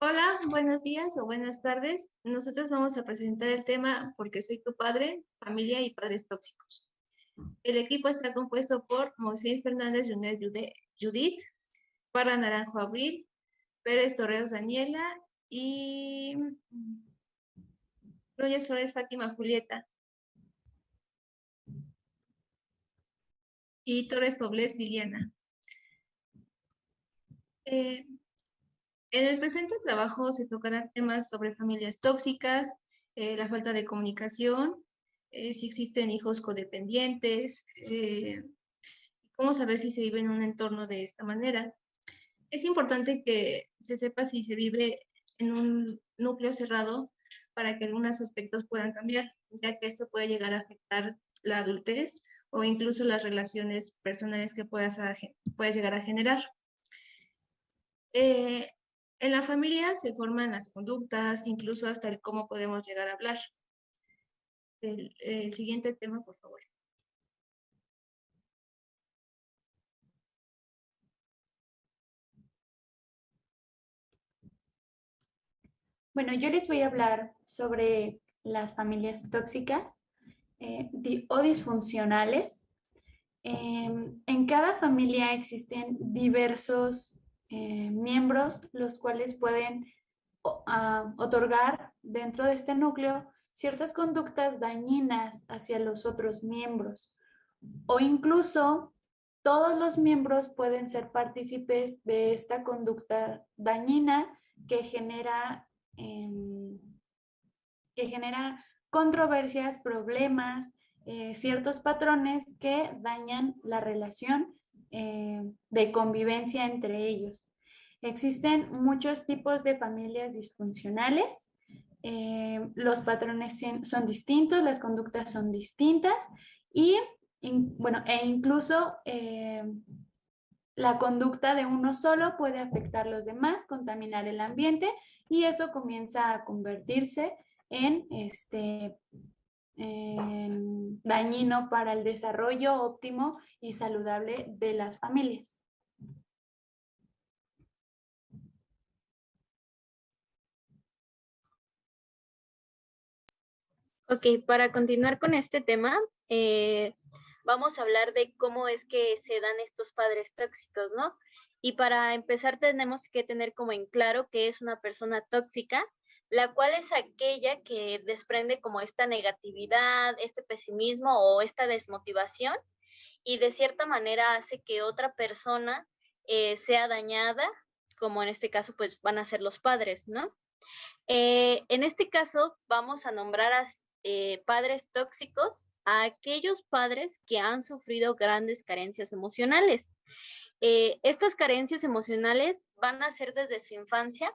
Hola, buenos días o buenas tardes. Nosotros vamos a presentar el tema Porque soy tu padre, familia y padres tóxicos. El equipo está compuesto por Moisés Fernández Judith, Parra Naranjo Abril, Pérez Torreos Daniela y Núñez Flores Fátima Julieta y Torres Poblet Liliana. Eh, en el presente trabajo se tocarán temas sobre familias tóxicas, la falta de comunicación, si existen hijos codependientes, cómo saber si se vive en un entorno de esta manera. Es importante que se sepa si se vive en un núcleo cerrado para que algunos aspectos puedan cambiar, ya que esto puede llegar a afectar la adultez o incluso las relaciones personales que puedes llegar a generar. Eh, en la familia se forman las conductas, incluso hasta el cómo podemos llegar a hablar. El siguiente tema, por favor. Bueno, yo les voy a hablar sobre las familias tóxicas o disfuncionales. En cada familia existen diversos miembros, los cuales pueden otorgar dentro de este núcleo ciertas conductas dañinas hacia los otros miembros, o incluso todos los miembros pueden ser partícipes de esta conducta dañina que genera em, que genera controversias, problemas, ciertos patrones que dañan la relación de convivencia entre ellos. Existen muchos tipos de familias disfuncionales. Los patrones son distintos, las conductas son distintas y, bueno, e incluso la conducta de uno solo puede afectar a los demás, contaminar el ambiente y eso comienza a convertirse en dañino para el desarrollo óptimo y saludable de las familias. Ok, para continuar con este tema, vamos a hablar de cómo es que se dan estos padres tóxicos, ¿no? Y para empezar tenemos que tener como en claro que es una persona tóxica, la cual es aquella que desprende como esta negatividad, este pesimismo o esta desmotivación y de cierta manera hace que otra persona sea dañada, como en este caso pues van a ser los padres, ¿no? En este caso, vamos a nombrar a padres tóxicos a aquellos padres que han sufrido grandes carencias emocionales. Estas carencias emocionales van a ser desde su infancia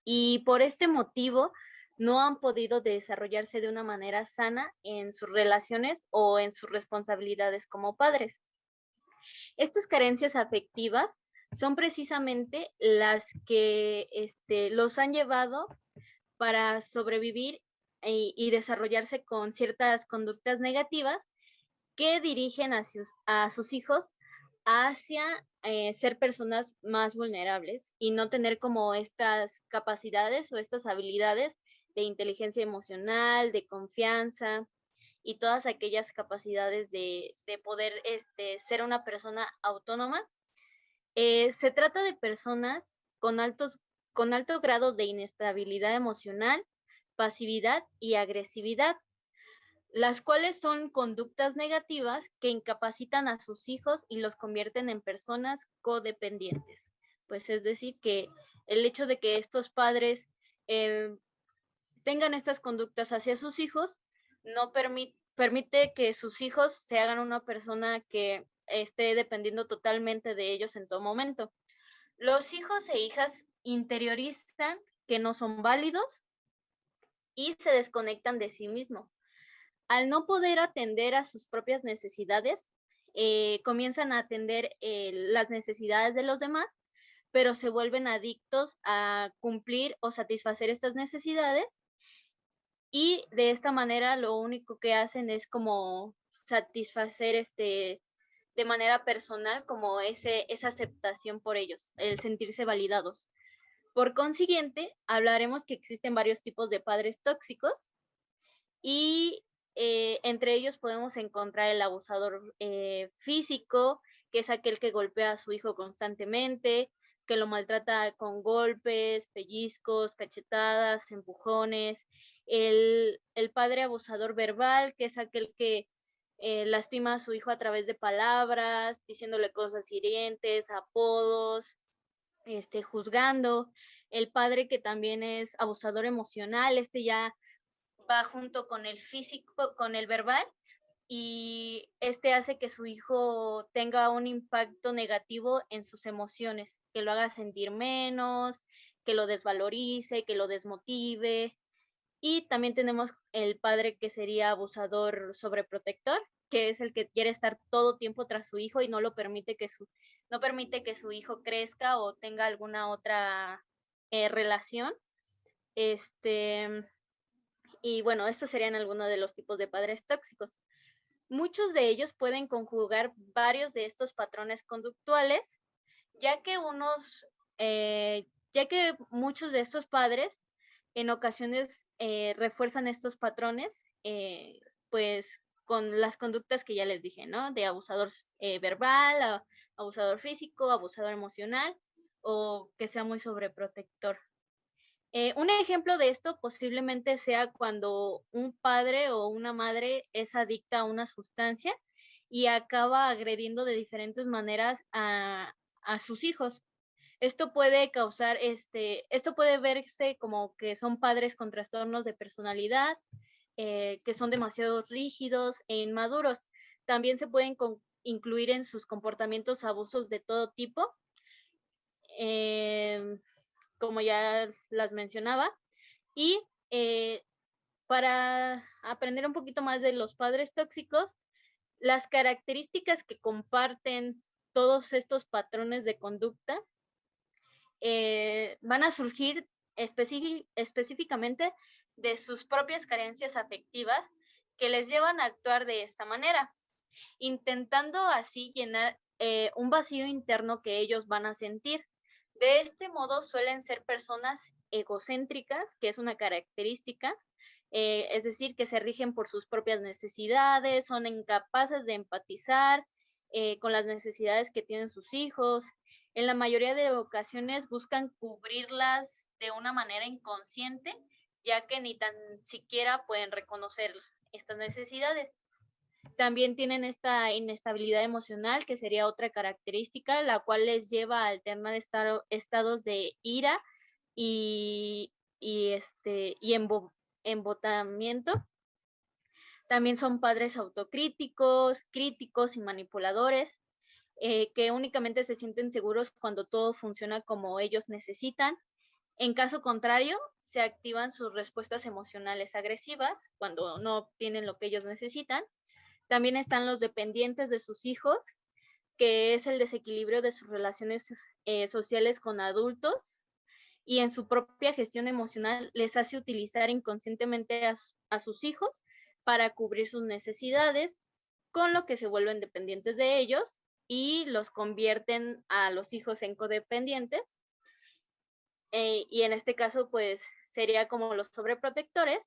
y por este motivo no han podido desarrollarse de una manera sana en sus relaciones o en sus responsabilidades como padres. Estas carencias afectivas son precisamente las que los han llevado para sobrevivir y desarrollarse con ciertas conductas negativas que dirigen a sus hijos hacia ser personas más vulnerables y no tener como estas capacidades o estas habilidades de inteligencia emocional, de confianza y todas aquellas capacidades de poder ser una persona autónoma. Se trata de personas con alto grado de inestabilidad emocional, pasividad y agresividad, las cuales son conductas negativas que incapacitan a sus hijos y los convierten en personas codependientes. Pues es decir, que el hecho de que estos padres eh, tengan estas conductas hacia sus hijos no permite que sus hijos se hagan una persona que esté dependiendo totalmente de ellos en todo momento. Los hijos e hijas interiorizan que no son válidos y se desconectan de sí mismos. Al no poder atender a sus propias necesidades, comienzan a atender las necesidades de los demás, pero se vuelven adictos a cumplir o satisfacer estas necesidades y de esta manera lo único que hacen es como satisfacer de manera personal como esa aceptación por ellos, el sentirse validados. Por consiguiente, hablaremos que existen varios tipos de padres tóxicos y entre ellos podemos encontrar el abusador físico, que es aquel que golpea a su hijo constantemente, que lo maltrata con golpes, pellizcos, cachetadas, empujones. El padre abusador verbal, que es aquel que lastima a su hijo a través de palabras, diciéndole cosas hirientes, apodos, juzgando. El padre que también es abusador emocional, ya va junto con el físico, con el verbal, y hace que su hijo tenga un impacto negativo en sus emociones, que lo haga sentir menos, que lo desvalorice, que lo desmotive. Y también tenemos el padre que sería abusador sobreprotector, que es el que quiere estar todo tiempo tras su hijo y no permite que su hijo crezca o tenga alguna otra relación. Y bueno, estos serían algunos de los tipos de padres tóxicos. Muchos de ellos pueden conjugar varios de estos patrones conductuales, ya que muchos de estos padres en ocasiones refuerzan estos patrones, pues con las conductas que ya les dije, ¿no? De abusador verbal, abusador físico, abusador emocional, o que sea muy sobreprotector. Un ejemplo de esto posiblemente sea cuando un padre o una madre es adicta a una sustancia y acaba agrediendo de diferentes maneras a sus hijos. Esto puede causar, esto puede verse como que son padres con trastornos de personalidad, que son demasiado rígidos e inmaduros. También se pueden incluir en sus comportamientos abusos de todo tipo, como ya las mencionaba. Y para aprender un poquito más de los padres tóxicos, las características que comparten todos estos patrones de conducta van a surgir específicamente de sus propias carencias afectivas que les llevan a actuar de esta manera, intentando así llenar un vacío interno que ellos van a sentir. De este modo suelen ser personas egocéntricas, que es una característica, es decir, que se rigen por sus propias necesidades, son incapaces de empatizar con las necesidades que tienen sus hijos. En la mayoría de ocasiones buscan cubrirlas de una manera inconsciente, ya que ni tan siquiera pueden reconocer estas necesidades. También tienen esta inestabilidad emocional, que sería otra característica, la cual les lleva a alternar estados de ira y embotamiento. También son padres autocríticos, críticos y manipuladores, que únicamente se sienten seguros cuando todo funciona como ellos necesitan. En caso contrario, se activan sus respuestas emocionales agresivas cuando no obtienen lo que ellos necesitan. También están los dependientes de sus hijos, que es el desequilibrio de sus relaciones sociales con adultos, y en su propia gestión emocional les hace utilizar inconscientemente a sus hijos para cubrir sus necesidades, con lo que se vuelven dependientes de ellos y los convierten a los hijos en codependientes. Y en este caso, pues, sería como los sobreprotectores.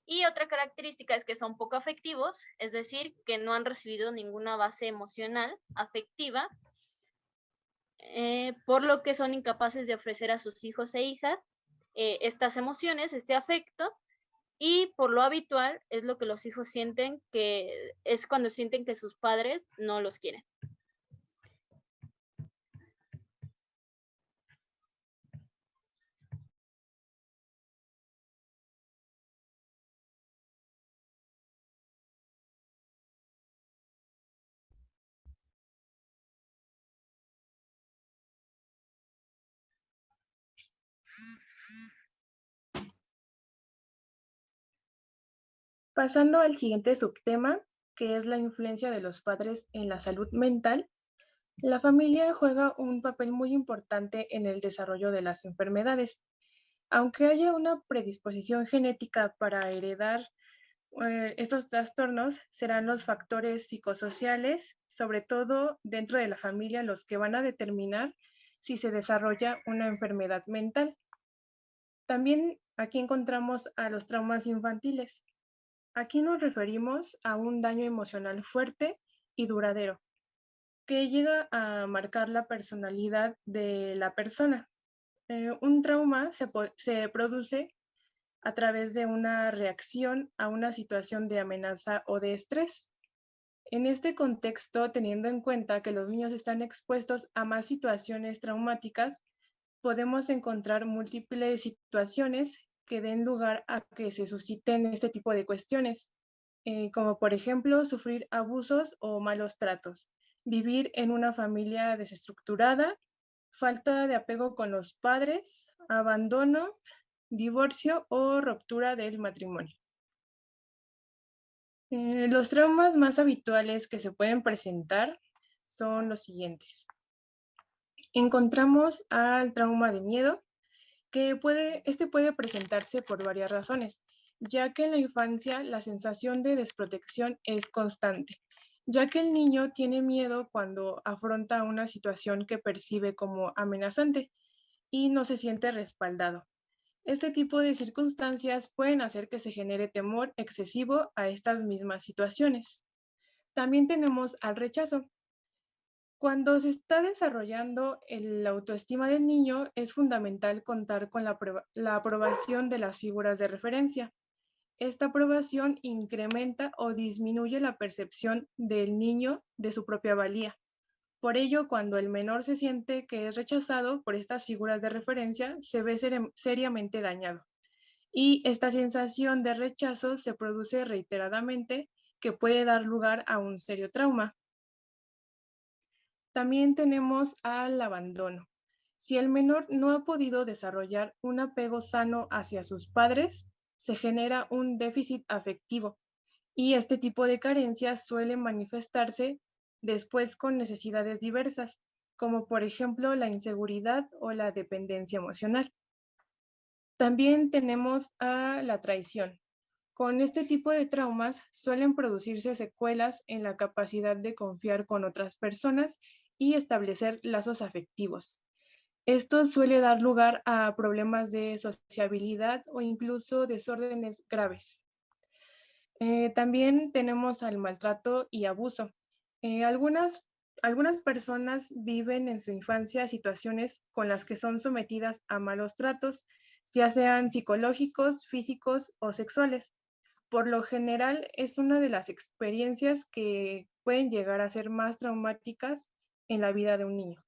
Y otra característica es que son poco afectivos, es decir, que no han recibido ninguna base emocional afectiva, por lo que son incapaces de ofrecer a sus hijos e hijas estas emociones, este afecto, y por lo habitual es lo que los hijos sienten, que es cuando sienten que sus padres no los quieren. Pasando al siguiente subtema, que es la influencia de los padres en la salud mental, la familia juega un papel muy importante en el desarrollo de las enfermedades. Aunque haya una predisposición genética para heredar estos trastornos, serán los factores psicosociales, sobre todo dentro de la familia, los que van a determinar si se desarrolla una enfermedad mental. También aquí encontramos a los traumas infantiles. Aquí nos referimos a un daño emocional fuerte y duradero que llega a marcar la personalidad de la persona. Un trauma se produce a través de una reacción a una situación de amenaza o de estrés. En este contexto, teniendo en cuenta que los niños están expuestos a más situaciones traumáticas, podemos encontrar múltiples situaciones que den lugar a que se susciten este tipo de cuestiones, como por ejemplo sufrir abusos o malos tratos, vivir en una familia desestructurada, falta de apego con los padres, abandono, divorcio o ruptura del matrimonio. Los traumas más habituales que se pueden presentar son los siguientes. Encontramos al trauma de miedo, que puede presentarse por varias razones, ya que en la infancia la sensación de desprotección es constante, ya que el niño tiene miedo cuando afronta una situación que percibe como amenazante y no se siente respaldado. Este tipo de circunstancias pueden hacer que se genere temor excesivo a estas mismas situaciones. También tenemos al rechazo. Cuando se está desarrollando la autoestima del niño, es fundamental contar con la aprobación de las figuras de referencia. Esta aprobación incrementa o disminuye la percepción del niño de su propia valía. Por ello, cuando el menor se siente que es rechazado por estas figuras de referencia, se ve seriamente dañado. Y esta sensación de rechazo se produce reiteradamente, que puede dar lugar a un serio trauma. También tenemos al abandono. Si el menor no ha podido desarrollar un apego sano hacia sus padres, se genera un déficit afectivo y este tipo de carencias suele manifestarse después con necesidades diversas, como por ejemplo la inseguridad o la dependencia emocional. También tenemos a la traición. Con este tipo de traumas suelen producirse secuelas en la capacidad de confiar con otras personas y establecer lazos afectivos. Esto suele dar lugar a problemas de sociabilidad o incluso desórdenes graves. También tenemos al maltrato y abuso. Algunas personas viven en su infancia situaciones con las que son sometidas a malos tratos, ya sean psicológicos, físicos o sexuales. Por lo general, es una de las experiencias que pueden llegar a ser más traumáticas en la vida de un niño.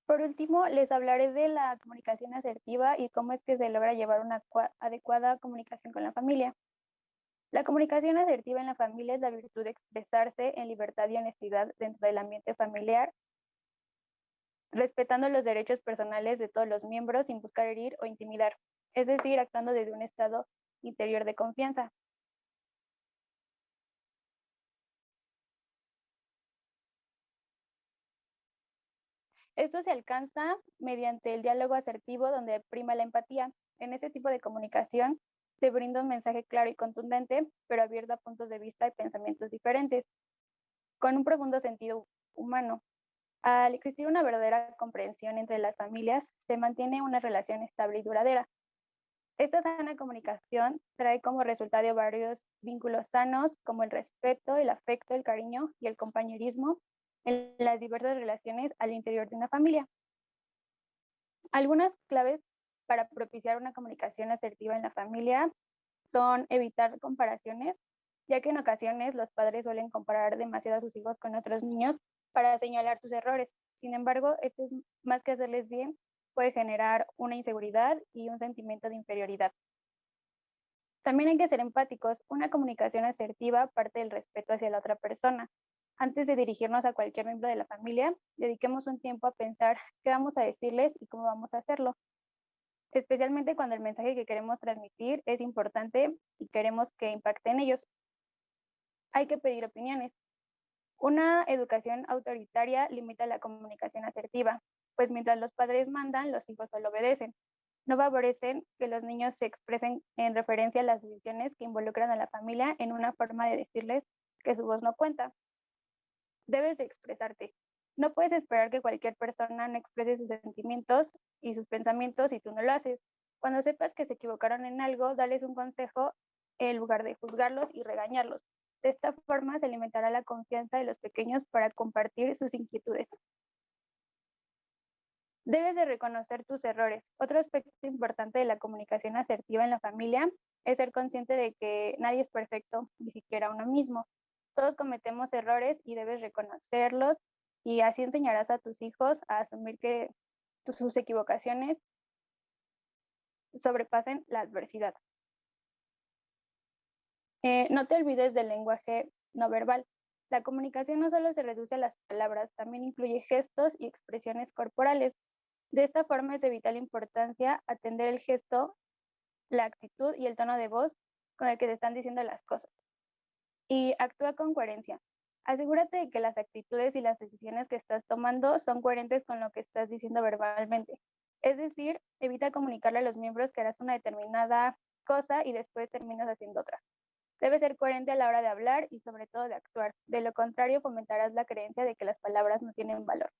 Por último, les hablaré de la comunicación asertiva y cómo es que se logra llevar una adecuada comunicación con la familia. La comunicación asertiva en la familia es la virtud de expresarse en libertad y honestidad dentro del ambiente familiar, respetando los derechos personales de todos los miembros sin buscar herir o intimidar, es decir, actuando desde un estado interior de confianza. Esto se alcanza mediante el diálogo asertivo donde prima la empatía. En este tipo de comunicación se brinda un mensaje claro y contundente, pero abierto a puntos de vista y pensamientos diferentes, con un profundo sentido humano. Al existir una verdadera comprensión entre las familias, se mantiene una relación estable y duradera. Esta sana comunicación trae como resultado varios vínculos sanos, como el respeto, el afecto, el cariño y el compañerismo en las diversas relaciones al interior de una familia. Algunas claves para propiciar una comunicación asertiva en la familia son evitar comparaciones, ya que en ocasiones los padres suelen comparar demasiado a sus hijos con otros niños para señalar sus errores. Sin embargo, esto es más que hacerles bien, puede generar una inseguridad y un sentimiento de inferioridad. También hay que ser empáticos. Una comunicación asertiva parte del respeto hacia la otra persona. Antes de dirigirnos a cualquier miembro de la familia, dediquemos un tiempo a pensar qué vamos a decirles y cómo vamos a hacerlo, especialmente cuando el mensaje que queremos transmitir es importante y queremos que impacte en ellos. Hay que pedir opiniones. Una educación autoritaria limita la comunicación asertiva, pues mientras los padres mandan, los hijos solo obedecen. No favorecen que los niños se expresen en referencia a las decisiones que involucran a la familia en una forma de decirles que su voz no cuenta. Debes de expresarte. No puedes esperar que cualquier persona no exprese sus sentimientos y sus pensamientos si tú no lo haces. Cuando sepas que se equivocaron en algo, dales un consejo en lugar de juzgarlos y regañarlos. De esta forma se alimentará la confianza de los pequeños para compartir sus inquietudes. Debes de reconocer tus errores. Otro aspecto importante de la comunicación asertiva en la familia es ser consciente de que nadie es perfecto, ni siquiera uno mismo. Todos cometemos errores y debes reconocerlos y así enseñarás a tus hijos a asumir que sus equivocaciones sobrepasen la adversidad. No te olvides del lenguaje no verbal. La comunicación no solo se reduce a las palabras, también incluye gestos y expresiones corporales. De esta forma es de vital importancia atender el gesto, la actitud y el tono de voz con el que te están diciendo las cosas. Y actúa con coherencia. Asegúrate de que las actitudes y las decisiones que estás tomando son coherentes con lo que estás diciendo verbalmente. Es decir, evita comunicarle a los miembros que harás una determinada cosa y después terminas haciendo otra. Debes ser coherente a la hora de hablar y sobre todo de actuar. De lo contrario, fomentarás la creencia de que las palabras no tienen valor.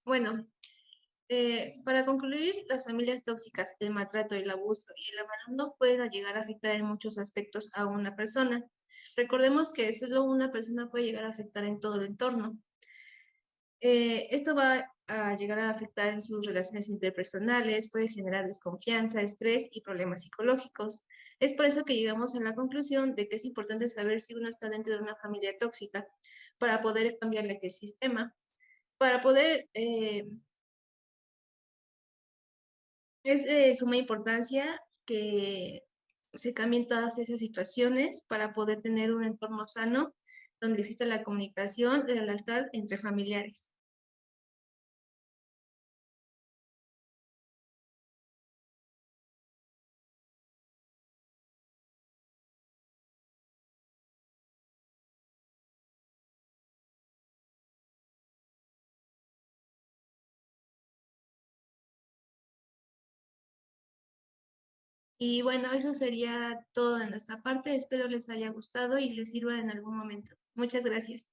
Bueno, para concluir, las familias tóxicas, el maltrato, el abuso y el abandono pueden llegar a afectar en muchos aspectos a una persona. Recordemos que solo una persona puede llegar a afectar en todo el entorno. Esto va a llegar a afectar en sus relaciones interpersonales, puede generar desconfianza, estrés y problemas psicológicos. Es por eso que llegamos a la conclusión de que es importante saber si uno está dentro de una familia tóxica para poder cambiarle aquel sistema, para poder es de suma importancia que se cambien todas esas situaciones para poder tener un entorno sano donde exista la comunicación y la lealtad entre familiares. Y bueno, eso sería todo de nuestra parte. Espero les haya gustado y les sirva en algún momento. Muchas gracias.